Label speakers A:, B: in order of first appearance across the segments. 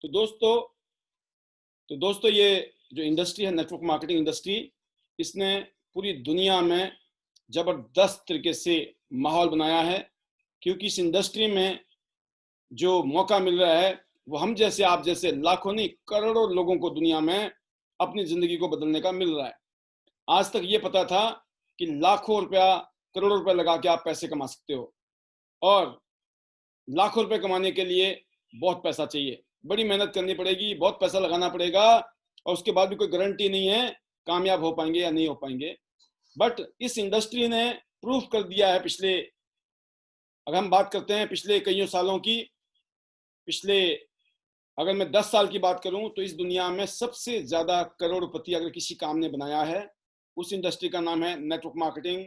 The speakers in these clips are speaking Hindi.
A: दोस्तों ये जो इंडस्ट्री है, नेटवर्क मार्केटिंग इंडस्ट्री, इसने पूरी दुनिया में जबरदस्त तरीके से माहौल बनाया है। क्योंकि इस इंडस्ट्री में जो मौका मिल रहा है वो हम जैसे, आप जैसे लाखों नहीं करोड़ों लोगों को दुनिया में अपनी जिंदगी को बदलने का मिल रहा है। आज तक ये पता था कि लाखों रुपया, करोड़ों रुपया लगा के आप पैसे कमा सकते हो, और लाखों रुपए कमाने के लिए बहुत पैसा चाहिए, बड़ी मेहनत करनी पड़ेगी, बहुत पैसा लगाना पड़ेगा, और उसके बाद भी कोई गारंटी नहीं है कामयाब हो पाएंगे या नहीं हो पाएंगे। बट इस इंडस्ट्री ने प्रूफ कर दिया है पिछले, अगर हम बात करते हैं पिछले कईयों सालों की, पिछले अगर मैं 10 साल की बात करूं तो इस दुनिया में सबसे ज्यादा करोड़पति अगर किसी काम ने बनाया है, उस इंडस्ट्री का नाम है नेटवर्क मार्केटिंग।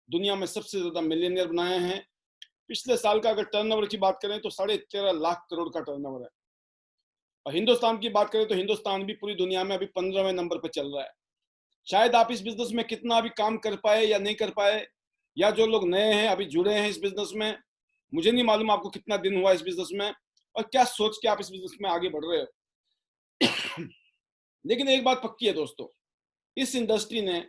A: दुनिया में सबसे ज्यादा मिलियनियर बनाए हैं। पिछले साल का अगर टर्नओवर की बात करें तो 13.5 लाख करोड़ का टर्नओवर है। और हिंदुस्तान की बात करें तो हिंदुस्तान भी पूरी दुनिया में अभी 15वें नंबर पर चल रहा है। शायद आप इस बिजनेस में कितना अभी काम कर पाए या नहीं कर पाए, या जो लोग नए हैं अभी जुड़े हैं इस बिजनेस में, मुझे नहीं मालूम आपको कितना दिन हुआ इस बिजनेस में और क्या सोच के आप इस बिजनेस में आगे बढ़ रहे हो। लेकिन एक बात पक्की है दोस्तों, इस इंडस्ट्री ने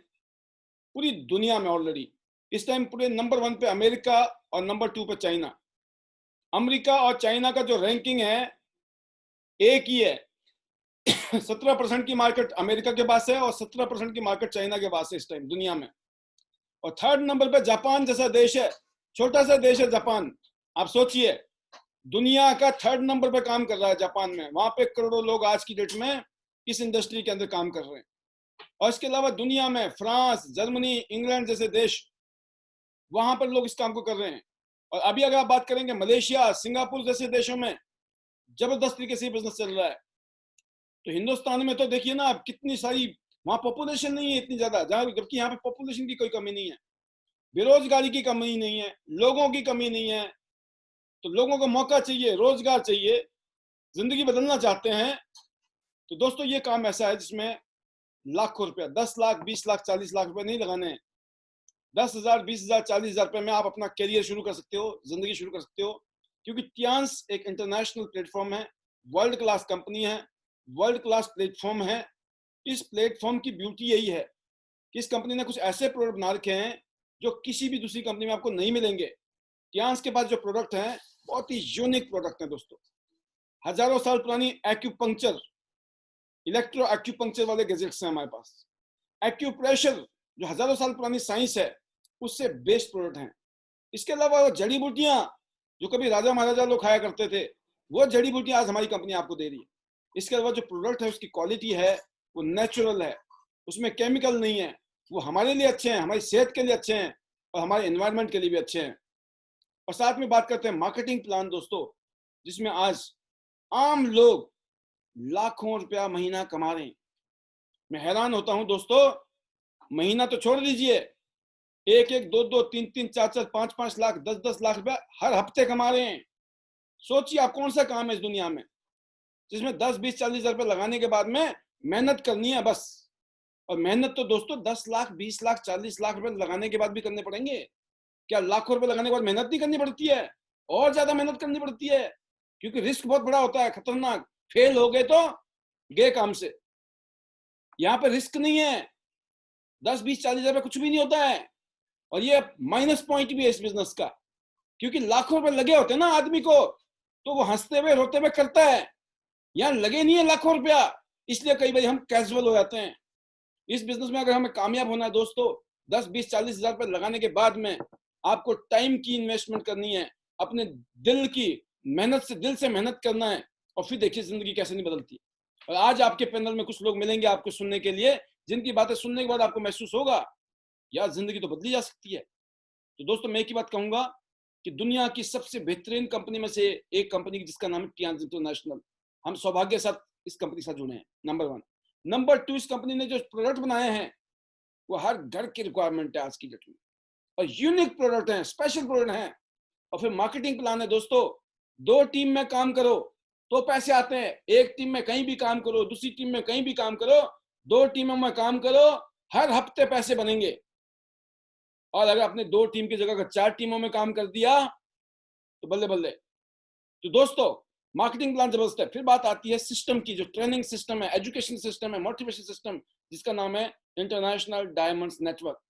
A: पूरी दुनिया में ऑलरेडी इस टाइम पूरे नंबर 1 पे अमेरिका और नंबर 2 पे चाइना। अमेरिका और चाइना का जो रैंकिंग है एक ही है। 17% की मार्केट अमेरिका के पास है और 17% की मार्केट चाइना के पास है इस टाइम दुनिया में। और 3rd नंबर पे जापान जैसा देश है, छोटा सा देश है जापान। आप सोचिए, दुनिया का 3rd नंबर पे काम कर रहा है जापान में। वहां पे करोड़ों लोग आज की डेट में इस इंडस्ट्री के अंदर काम कर रहे हैं। और इसके अलावा दुनिया में फ्रांस, जर्मनी, इंग्लैंड जैसे देश, वहां पर लोग इस काम को कर रहे हैं। और अभी अगर आप बात करेंगे मलेशिया, सिंगापुर जैसे देशों में जबरदस्त तरीके से बिजनेस चल रहा है। तो हिंदुस्तान में तो देखिए ना आप, कितनी सारी वहां पॉपुलेशन नहीं है इतनी ज्यादा, जबकि यहाँ पे पॉपुलेशन की कोई कमी नहीं है, बेरोजगारी की कमी नहीं है, लोगों की कमी नहीं है। तो लोगों को मौका चाहिए, रोजगार चाहिए, जिंदगी बदलना चाहते हैं। तो दोस्तों ये काम ऐसा है जिसमें लाखों रुपया, 10 लाख, 20 लाख, 40 लाख रुपए नहीं लगाने हैं। 10,000, 20,000, 40,000 रुपए में आप अपना करियर शुरू कर सकते हो, जिंदगी शुरू कर सकते हो। क्योंकि टियांस एक इंटरनेशनल प्लेटफॉर्म है, वर्ल्ड क्लास कंपनी है, वर्ल्ड क्लास प्लेटफॉर्म है। इस प्लेटफॉर्म की ब्यूटी यही है कि इस कंपनी ने कुछ ऐसे प्रोडक्ट बना रखे हैं जो किसी भी दूसरी कंपनी में आपको नहीं मिलेंगे। टियांस के पास जो प्रोडक्ट हैं बहुत ही यूनिक प्रोडक्ट हैं दोस्तों। हजारों साल पुरानी एक्यूपंक्चर, इलेक्ट्रो एक्यूपंक्चर वाले गैजेट्स हैं हमारे पास। एक्यूप्रेशर जो हजारों साल पुरानी साइंस है, उससे बेस्ट प्रोडक्ट हैं। इसके अलावा जड़ी बूटियां जो कभी राजा महाराजा लोग खाया करते थे, वो जड़ी बूटियां आज हमारी कंपनी आपको दे रही है। इसके अलावा जो प्रोडक्ट है उसकी क्वालिटी है वो नेचुरल है, उसमें केमिकल नहीं है। वो हमारे लिए अच्छे हैं, हमारी सेहत के लिए अच्छे हैं और हमारे एनवायरनमेंट के लिए भी अच्छे हैं। और साथ में बात करते हैं मार्केटिंग प्लान दोस्तों, जिसमें आज आम लोग लाखों रुपया महीना कमा रहे हैं। मैं हैरान होता हूं दोस्तों, महीना तो छोड़ दीजिए, 1-1, 2-2, 3-3, 4-4, 5-5 लाख, 10-10 लाख रुपया हर हफ्ते कमा रहे हैं। सोचिए आप कौन सा काम है इस दुनिया में जिसमें 10, 20, 40 हजार रुपये लगाने के बाद में मेहनत करनी है बस। और मेहनत तो दोस्तों 10 लाख, 20 लाख, 40 लाख रुपए लगाने के बाद भी करने पड़ेंगे। क्या लाखों रुपए लगाने के बाद मेहनत नहीं करनी पड़ती है? और ज्यादा मेहनत करनी पड़ती है, क्योंकि रिस्क बहुत बड़ा होता है, खतरनाक। फेल हो गए तो गए काम से। यहाँ पे रिस्क नहीं है, 10, 20, 40 हजार रुपये कुछ भी नहीं होता है। और ये माइनस पॉइंट भी है इस बिजनेस का, क्योंकि लाखों रुपए लगे होते हैं ना आदमी को, तो वो हंसते हुए रोते हुए करता है। यहाँ लगे नहीं है लाखों रुपया, इसलिए कई बार हम कैजुअल हो जाते हैं। इस बिजनेस में अगर हमें कामयाब होना है दोस्तों, 10, 20, 40 हजार रुपए लगाने के बाद में आपको टाइम की इन्वेस्टमेंट करनी है, अपने दिल की मेहनत से, दिल से मेहनत करना है, और फिर देखिए जिंदगी कैसे नहीं बदलती। और आज आपके पैनल में कुछ लोग मिलेंगे आपको सुनने के लिए, जिनकी बातें सुनने के बाद आपको महसूस होगा यार जिंदगी तो बदली जा सकती है। तो दोस्तों मैं एक ही बात कहूंगा कि दुनिया की सबसे बेहतरीन कंपनी में से एक कंपनी जिसका नाम है टियांस इंटरनेशनल, हम सौभाग्य के साथ इस कंपनी के साथ जुड़े हैं, नंबर 1। नंबर 2, इस कंपनी ने जो प्रोडक्ट बनाए हैं वो हर घर की रिक्वायरमेंट है आज की डेट में, और यूनिक प्रोडक्ट हैं, स्पेशल प्रोडक्ट हैं। और फिर मार्केटिंग प्लान है दोस्तों, 2 टीम में काम करो तो पैसे आते हैं। एक टीम में कहीं भी काम करो, दूसरी टीम में कहीं भी काम करो, 2 टीमों में काम करो, हर हफ्ते पैसे बनेंगे। और अगर आपने 2 टीम की जगह 4 टीमों में काम कर दिया तो बल्ले बल्ले। तो दोस्तों मार्केटिंग प्लान जबरदस्त है। फिर बात आती है सिस्टम की, जो ट्रेनिंग सिस्टम है, एजुकेशन सिस्टम है, मोटिवेशन सिस्टम, जिसका नाम है इंटरनेशनल डायमंड्स नेटवर्क,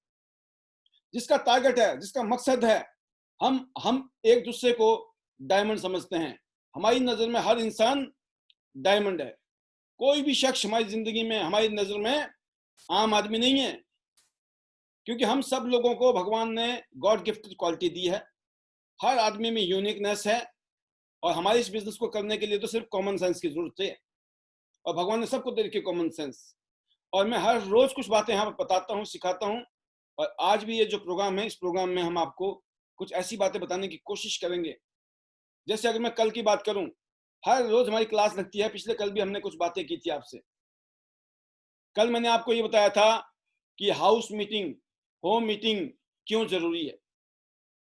A: जिसका टारगेट है, जिसका मकसद है, हम एक दूसरे को डायमंड समझते हैं। हमारी नजर में हर इंसान डायमंड है। कोई भी शख्स हमारी जिंदगी में, हमारी नजर में आम आदमी नहीं है, क्योंकि हम सब लोगों को भगवान ने गॉड गिफ्टेड क्वालिटी दी है। हर आदमी में यूनिकनेस है, और हमारे इस बिजनेस को करने के लिए तो सिर्फ कॉमन सेंस की जरूरत है, और भगवान ने सबको दे रखी कॉमन सेंस। और मैं हर रोज कुछ बातें यहाँ पर बताता हूँ, सिखाता हूँ, और आज भी ये जो प्रोग्राम है, इस प्रोग्राम में हम आपको कुछ ऐसी बातें बताने की कोशिश करेंगे। जैसे अगर मैं कल की बात करूं, हर रोज हमारी क्लास लगती है, पिछले कल भी हमने कुछ बातें की थी आपसे। कल मैंने आपको ये बताया था कि हाउस मीटिंग, होम मीटिंग क्यों जरूरी है,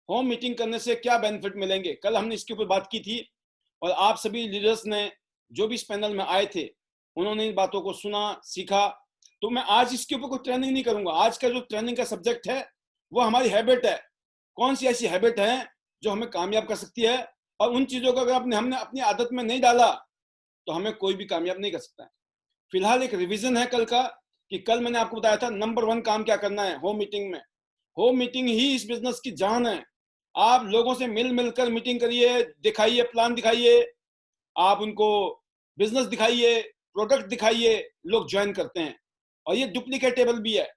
A: होम मीटिंग करने से क्या बेनिफिट मिलेंगे। कल हमने इसके ऊपर बात की थी, और आप सभी लीडर्स ने, जो भी इस पैनल में आए थे, उन्होंने इन बातों को सुना, सीखा। तो मैं आज इसके ऊपर कोई ट्रेनिंग नहीं करूंगा। आज का जो ट्रेनिंग का सब्जेक्ट है वो हमारी हैबिट है। कौन सी ऐसी हैबिट है जो हमें कामयाब कर सकती है, और उन चीजों को अगर हमने अपनी आदत में नहीं डाला तो हमें कोई भी कामयाब नहीं कर सकता है। फिलहाल एक रिवीजन है कल का, कि कल मैंने आपको बताया था नंबर 1 काम क्या करना है होम मीटिंग में। होम मीटिंग ही इस बिजनेस की जान है। आप लोगों से मिलकर मीटिंग करिए, दिखाइए, प्लान दिखाइए, आप उनको बिजनेस दिखाइए, प्रोडक्ट दिखाइए, लोग ज्वाइन करते हैं। और ये डुप्लीकेटेबल भी है।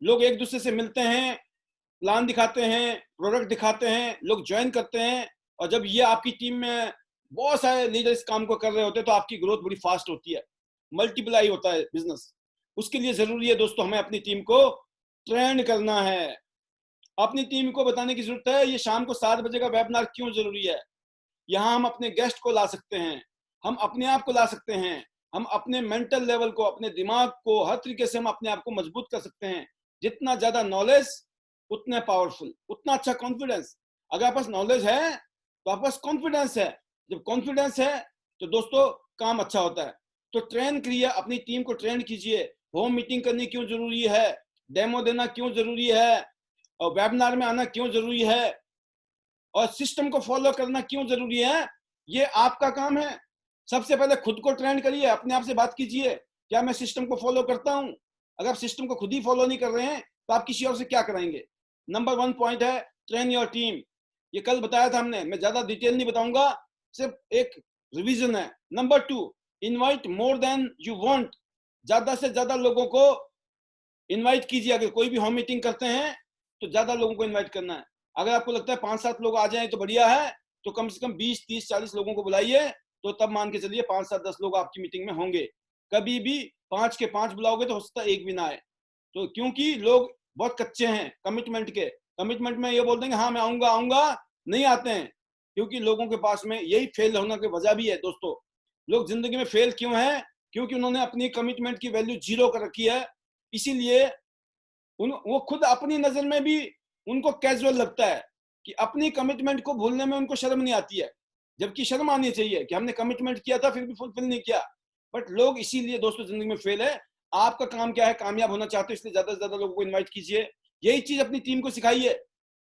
A: लोग एक दूसरे से मिलते हैं, प्लान दिखाते हैं, प्रोडक्ट दिखाते हैं, लोग ज्वाइन करते हैं, और जब ये आपकी टीम में बहुत सारे लीडर इस काम को कर रहे होते हैं तो आपकी ग्रोथ बड़ी फास्ट होती है, मल्टीप्लाई होता है बिजनेस। उसके लिए जरूरी है दोस्तों, हमें अपनी टीम को ट्रेंड करना है। अपनी टीम को बताने की जरूरत है ये शाम को 7 बजे का वेबिनार क्यों जरूरी है। यहाँ हम अपने गेस्ट को ला सकते हैं, हम अपने आप को ला सकते हैं, हम अपने मेंटल लेवल को, अपने दिमाग को, हर तरीके से हम अपने आप को मजबूत कर सकते हैं। जितना ज्यादा नॉलेज उतने पावरफुल, उतना अच्छा कॉन्फिडेंस। अगर आपके पास नॉलेज है तो आपके पास कॉन्फिडेंस है। जब कॉन्फिडेंस है तो दोस्तों काम अच्छा होता है। तो ट्रेन करिए, अपनी टीम को ट्रेन कीजिए। होम मीटिंग करनी क्यों जरूरी है, डेमो देना क्यों जरूरी है, और वेबिनार में आना क्यों जरूरी है, और सिस्टम को फॉलो करना क्यों जरूरी है, ये आपका काम है। सबसे पहले खुद को ट्रेंड करिए, अपने आप से बात कीजिए, क्या मैं सिस्टम को फॉलो करता हूं। अगर आप सिस्टम को खुद ही फॉलो नहीं कर रहे हैं तो आप किसी और से क्या कराएंगे। नंबर 1 पॉइंट है ट्रेन योर टीम। ये कल बताया था हमने, मैं ज्यादा डिटेल नहीं बताऊंगा, सिर्फ एक रिवीजन है। Number 2, invite more than you want. ज्यादा से ज्यादा लोगों को इनवाइट कीजिए। अगर कोई भी होम मीटिंग करते हैं तो ज्यादा लोगों को इनवाइट करना है। अगर आपको लगता है 5-7 लोग आ जाएं तो बढ़िया है, तो कम से कम 20-30-40 लोगों को बुलाइए। तो तब मान के चलिए 5-7-10 लोग आपकी मीटिंग में होंगे। कभी भी 5 के 5 बुलाओगे तो हो सकता है एक भी ना आए। तो क्योंकि लोग बहुत कच्चे हैं कमिटमेंट के, कमिटमेंट में ये बोल देंगे हाँ मैं आऊंगा आऊंगा, नहीं आते हैं। क्योंकि लोगों के पास में यही फेल होने की वजह भी है दोस्तों। लोग जिंदगी में फेल क्यों है, क्योंकि उन्होंने अपनी कमिटमेंट की वैल्यू 0 कर रखी है। इसीलिए वो खुद अपनी नजर में भी उनको कैजुअल लगता है कि अपनी कमिटमेंट को भूलने में उनको शर्म नहीं आती है, जबकि शर्म आनी चाहिए कि हमने कमिटमेंट किया था फिर भी फुलफिल नहीं किया। बट लोग इसीलिए दोस्तों जिंदगी में फेल है। आपका काम क्या है, कामयाब होना चाहते हो, इसलिए ज्यादा से ज्यादा लोगों को इन्वाइट कीजिए। यही चीज अपनी टीम को सिखाइए।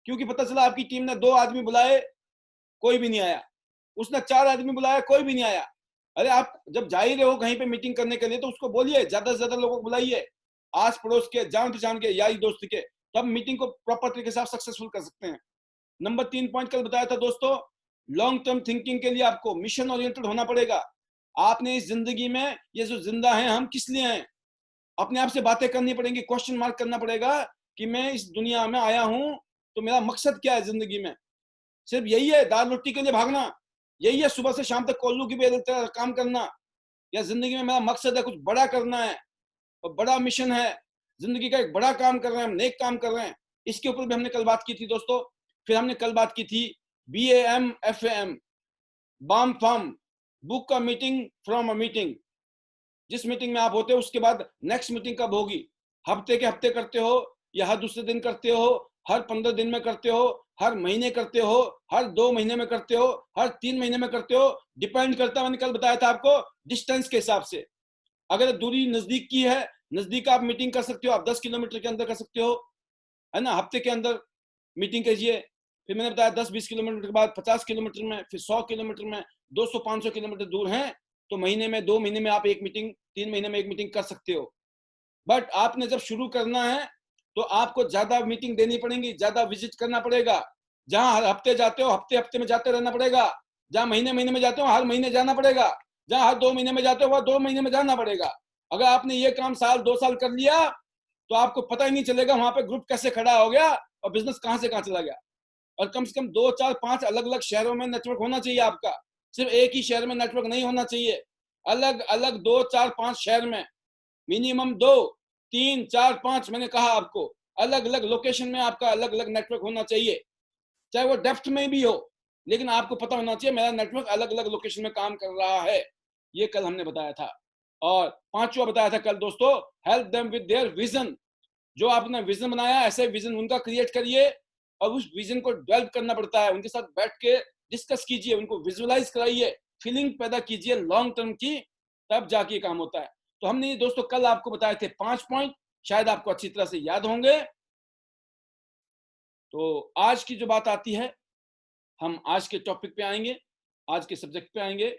A: क्योंकि पता चला आपकी टीम ने 2 आदमी बुलाए, कोई भी नहीं आया, उसने 4 आदमी बुलाया, कोई भी नहीं आया। अरे आप जब जा ही रहे हो कहीं पे मीटिंग करने के लिए तो उसको बोलिए ज्यादा से ज्यादा लोगों को बुलाइए, आस पड़ोस के, जान पहचान के, यारी दोस्त के, तब मीटिंग को प्रॉपर तरीके से आप सक्सेसफुल कर सकते हैं। नंबर 3 पॉइंट कल बताया था दोस्तों, लॉन्ग टर्म थिंकिंग के लिए आपको मिशन ओरिएंटेड होना पड़ेगा। आपने इस जिंदगी में, ये जो जिंदा है हम किस लिए हैं, अपने आप से बातें करनी पड़ेंगी, क्वेश्चन मार्क करना पड़ेगा कि मैं इस दुनिया में आया हूं तो मेरा मकसद क्या है जिंदगी में। सिर्फ यही है दाल रोटी के लिए भागना, यही है सुबह से शाम तक कोल्लू की बेल काम करना, या जिंदगी में मेरा मकसद है कुछ बड़ा करना है और बड़ा मिशन है, जिंदगी का एक बड़ा काम कर रहे हैं हम, नेक काम कर रहे हैं। इसके ऊपर भी हमने कल बात की थी दोस्तों। फिर हमने कल बात की थी BAMFAM, बाम फार्म, बुक का मीटिंग फ्रॉम अ मीटिंग। जिस मीटिंग में आप होते हो उसके बाद नेक्स्ट मीटिंग कब होगी, हफ्ते के हफ्ते करते हो या हर दूसरे दिन करते हो, हर 15 दिन में करते हो, हर महीने करते हो, हर 2 महीने में करते हो, हर 3 महीने में करते हो, डिपेंड करता है। मैंने कल बताया था आपको डिस्टेंस के हिसाब से। अगर दूरी नजदीक की है, नजदीक आप मीटिंग कर सकते हो, आप 10 किलोमीटर के अंदर कर सकते हो, है ना, हफ्ते के अंदर मीटिंग कीजिए। फिर मैंने बताया 10-20 किलोमीटर के बाद 50 किलोमीटर में, फिर 100 किलोमीटर में, 200-500 किलोमीटर दूर हैं, तो महीने में 2 महीने में आप एक मीटिंग, 3 महीने में एक मीटिंग कर सकते हो। बट आपने जब शुरू करना है तो आपको ज्यादा मीटिंग देनी पड़ेगी, ज्यादा विजिट करना पड़ेगा। जहां हर हफ्ते जाते हो हफ्ते हफ्ते में जाते रहना पड़ेगा, जहां महीने महीने में जाते हो हर महीने जाना पड़ेगा, जहां हर 2 महीने में जाते हो वह 2 महीने में जाना पड़ेगा। अगर आपने ये काम साल 2 साल कर लिया तो आपको पता ही नहीं चलेगा वहां पे ग्रुप कैसे खड़ा हो गया और बिजनेस कहां से कहां चला गया। और कम से कम 2-4-5 अलग अलग शहरों में नेटवर्क होना चाहिए आपका, सिर्फ एक ही शहर में नेटवर्क नहीं होना चाहिए। अलग अलग 2-4-5 शहर में, मिनिमम 2-3-4-5, मैंने कहा आपको अलग अलग लोकेशन में आपका अलग अलग नेटवर्क होना चाहिए, चाहे वो डेप्थ में भी हो, लेकिन आपको पता होना चाहिए मेरा नेटवर्क अलग अलग लोकेशन में काम कर रहा है। ये कल हमने बताया था। और पांचवा बताया था कल दोस्तों, help them with their vision. जो आपने विजन बनाया ऐसे विजन उनका क्रिएट करिए और उस विजन को डेवलप करना पड़ता है। उनके साथ बैठ के डिस्कस कीजिए, उनको विजुअलाइज कराइए, फीलिंग पैदा कीजिए लॉन्ग टर्म की, तब जाके काम होता है। तो हमने ये दोस्तों कल आपको बताए थे 5 पॉइंट, शायद आपको अच्छी तरह से याद होंगे। तो आज की जो बात आती है, हम आज के टॉपिक पे आएंगे, आज के सब्जेक्ट पे आएंगे।